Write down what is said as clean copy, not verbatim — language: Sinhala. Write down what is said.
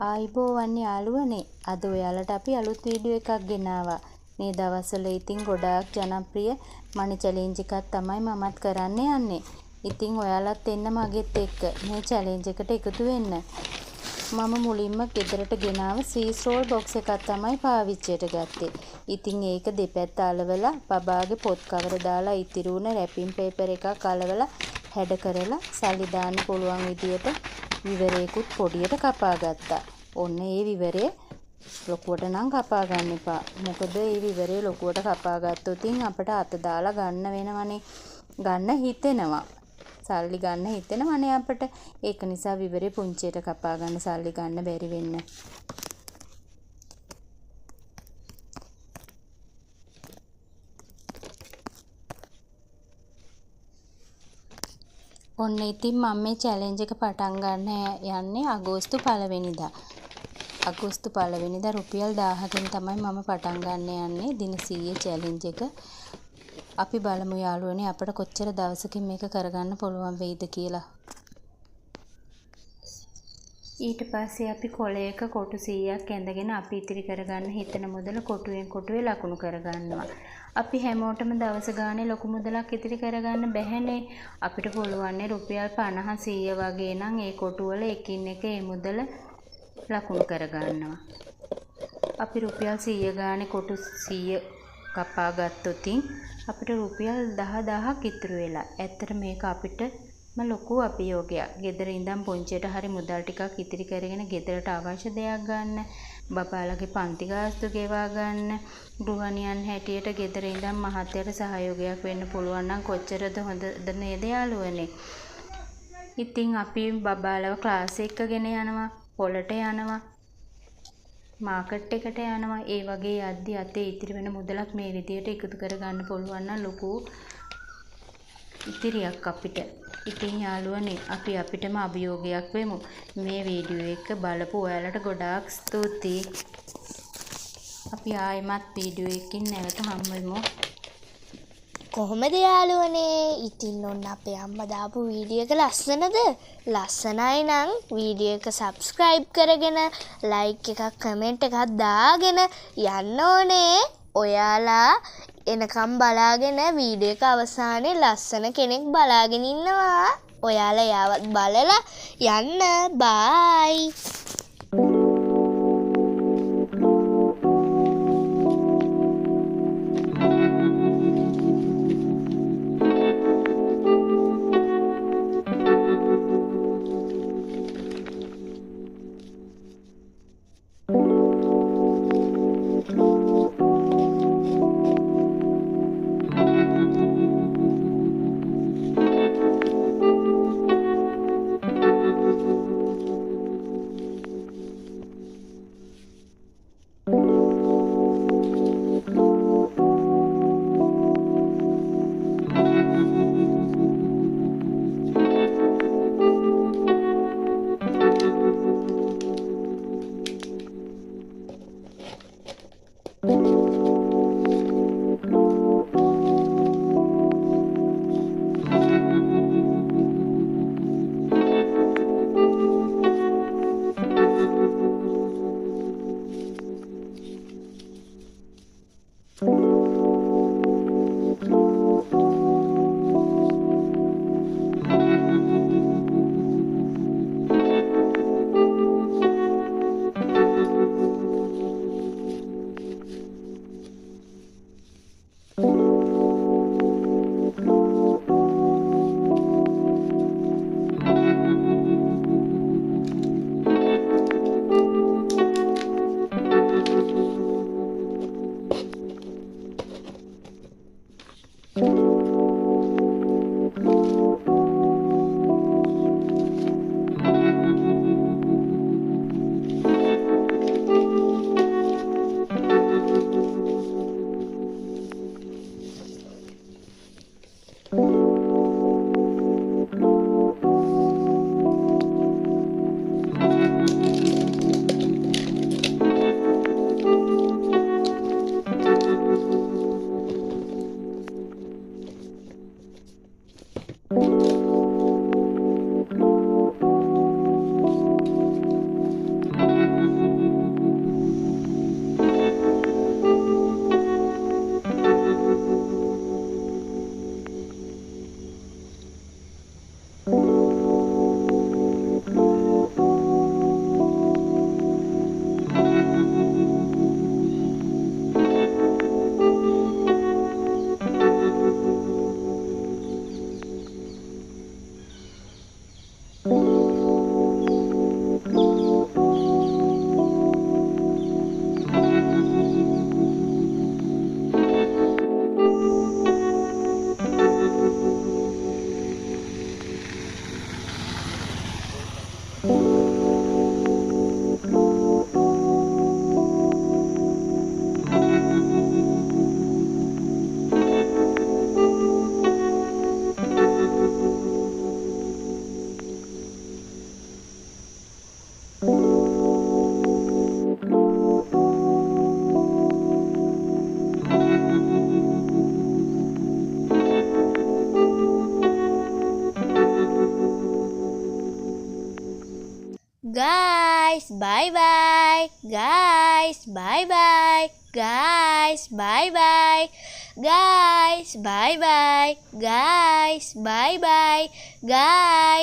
ආයිබෝවන් යාළුවනේ අද ඔයාලට අපි අලුත් වීඩියෝ එකක් ගෙනාවා. මේ දවස්වල ඉතින් ගොඩාක් ජනප්‍රිය මනි චැලෙන්ජ් එකක් තමයි මමත් කරන්න යන්නේ. ඉතින් ඔයාලත් එන්න මගෙත් එක්ක මේ චැලෙන්ජ් එකට එකතු වෙන්න. මම මුලින්ම ගෙදරට ගෙනාව සීස් රෝල් බොක්ස් එකක් තමයි පාවිච්චියට ගත්තේ. ඉතින් ඒක දෙපැත්ත අලවලා බබාගේ පොත් කවර දාලා ඉතිරි වුණ රැපින් පේපර් එකක් අලවලා හැඩ කරලා සල්ලි දාන්න පුළුවන් විදියට විවරේකුත් පොඩියට කපා ගත්තා. ඔන්න ඒ විවරේ ලොකුවට නම් කපා ගන්න එපා. මොකද ඒ විවරේ ලොකුවට කපා ගත්තොත් අපිට අත දාලා ගන්න වෙනවනේ. ගන්න හිතෙනවා. සල්ලි ගන්න හිතෙනවනේ අපිට. ඒක නිසා විවරේ පුංචියට කපා ගන්න සල්ලි ගන්න බැරි වෙන්න. ඔන්න ඉතින් මම මේ චැලෙන්ජ් එක පටන් ගන්න යන්නේ අගෝස්තු 1 වෙනිදා. අගෝස්තු 1 වෙනිදා රුපියල් 1000කින් තමයි මම පටන් ගන්න යන්නේ දින 100 චැලෙන්ජ් එක. අපි බලමු යාළුවනේ අපිට කොච්චර දවසකින් මේක කරගන්න පුළුවන් වෙයිද කියලා. ඊට පස්සේ අපි කොලයක කොටු 100ක් ඇඳගෙන අපි ඉතිරි කරගන්න හිතන මුදල කොටුවෙන් කොටුවේ ලකුණු කරගන්නවා. අපි හැමෝටම දවස ගානේ ලොකු මුදලක් ඉතිරි කරගන්න බැහැනේ. අපිට පුළුවන් රුපියල් 50 100 වගේ නම් ඒ කොටු වල එකින් එක ඒ මුදල ලකුණු කරගන්නවා. අපි රුපියල් 100 ගානේ කොටු 100 කපා ගත්තොත් අපිට රුපියල් 10000ක් ඉතුරු වෙලා. ඇත්තට මේක අපිටම ලොකු අභියෝගයක්. ගෙදර ඉඳන් පුංචියට හරි මුදල් ටිකක් ඉතිරි කරගෙන ගෙදරට අවශ්‍ය දෙයක් ගන්න, බබාලගේ පන්ති ගාස්තු ගෙවා ගන්න, ගෘහණියන් හැටියට ගෙදර ඉඳන් මහත්තයට සහයෝගයක් වෙන්න පුළුවන් නම් කොච්චරද හොඳද නේද යාළුවනේ. ඉතින් අපි බබාලව ක්ලාස් එකගෙන යනවා, පොලට යනවා, මාකට් එකට යනවා. ඒ වගේ යද්දි අතේ ඉතිරි වෙන මුදලක් මේ විදියට එකතු කරගන්න පුළුවන් නම් ලොකු ඉතිරියක් අපිට. ඉතින් යාළුවනේ අපි අපිටම අභියෝගයක් වෙමු. මේ වීඩියෝ එක බලපු ඔයාලට ගොඩාක් ස්තුතියි. අපි ආයෙමත් වීඩියෝ එකකින් නැවත හමු වෙමු. කොහොමද යාළුවනේ? ඉතින් ඔන්න අපේ අම්මා දාපු වීඩියෝ එක ලස්සනද? ලස්සනයි නම් වීඩියෝ එක subscribe කරගෙන like එකක් comment එකක් දාගෙන යන්න ඕනේ. ඔයාලා එනකම් බලාගෙන වීඩියෝ එක අවසානයේ ලස්සන කෙනෙක් බලාගෙන ඉන්නවා. ඔයාලා යාවත් බලලා යන්න. bye. Guys, bye bye. Guys, bye bye. Guys, bye bye. Guys, bye bye. Guys, bye bye. Guys.